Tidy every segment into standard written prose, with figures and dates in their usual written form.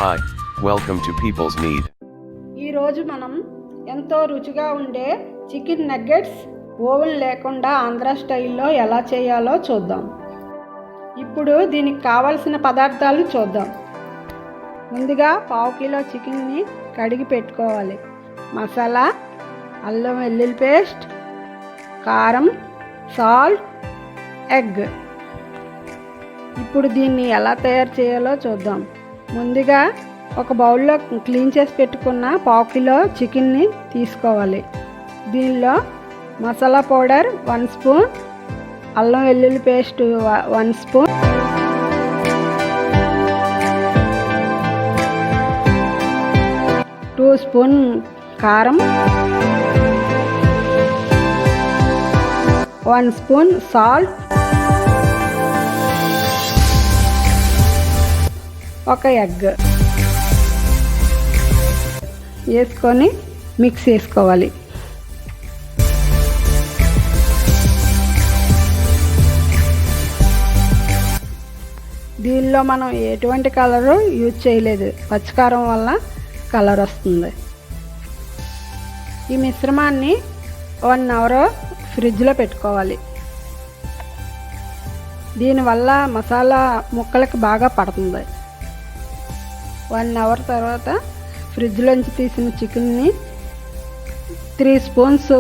Hi, welcome to People's Need. ఈ రోజు మనం ఎంతో రుచిగా ఉండే చికెన్ నగ్గెట్స్ ఓవెన్ లేకుండా ఆంధ్ర స్టైల్లో ఎలా చేయాలో చూద్దాం. ఇప్పుడు దీనికి కావాల్సిన పదార్థాలు చూద్దాం. ముందుగా 1/2 కిలో చికెన్ని కడిగి పెట్టుకోవాలి. మసాలా, అల్లం వెల్లుల్లి పేస్ట్, కారం, సాల్ట్, ఎగ్. ఇప్పుడు దీన్ని ఎలా తయారు చేయాలో చూద్దాం. ముందుగా ఒక బౌల్లో క్లీన్ చేసి పెట్టుకున్న 1/2 కిలో చికెన్ని తీసుకోవాలి. దీనిలో మసాలా పౌడర్ 1 స్పూన్, అల్లం వెల్లుల్లి పేస్ట్ 1 స్పూన్, టూ స్పూన్ కారం, 1 స్పూన్ సాల్ట్, ఒక ఎగ్ వేసుకొని మిక్స్ చేసుకోవాలి. దీనిలో మనం ఎటువంటి కలరు యూజ్ చేయలేదు, పచ్చికారం వల్ల కలర్ వస్తుంది. ఈ మిశ్రమాన్ని 1 అవర్ ఫ్రిడ్జ్లో పెట్టుకోవాలి. దీనివల్ల మసాలా ముక్కలకి బాగా పడుతుంది. 1 అవర్ తర్వాత ఫ్రిడ్జ్లోంచి తీసిన చికెన్ని 3 స్పూన్స్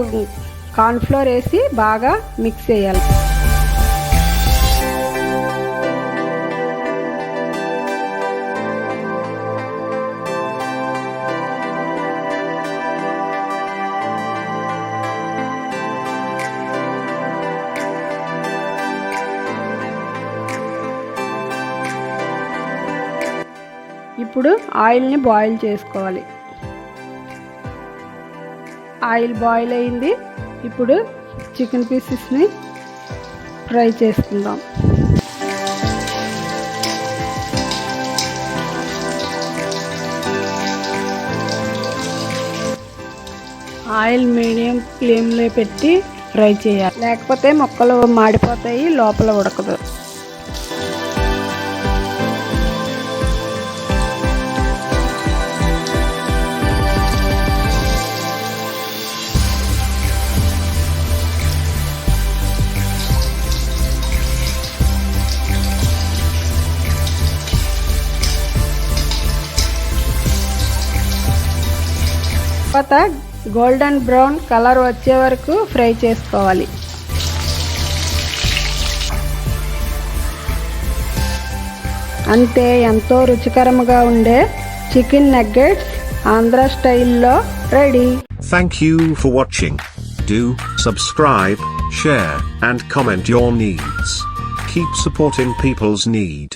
కార్న్ఫ్లోర్ వేసి బాగా మిక్స్ చేయాలి. ఇప్పుడు ఆయిల్ని బాయిల్ చేసుకోవాలి. ఆయిల్ బాయిల్ అయింది. ఇప్పుడు చికెన్ పీసెస్ని ఫ్రై చేసుకుందాం. ఆయిల్ మీడియం ఫ్లేమ్లో పెట్టి ఫ్రై చేయాలి, లేకపోతే ముక్కలు మాడిపోతాయి, లోపల ఉడకదు. తర్వాత గోల్డెన్ బ్రౌన్ కలర్ వచ్చే వరకు ఫ్రై చేసుకోవాలి. అంతే, ఎంతో రుచికరంగా ఉండే చికెన్ నగ్గెట్స్ ఆంధ్ర స్టైల్లో ready. Thank you for watching. Do subscribe, share, and comment your needs. Keep supporting People's Need.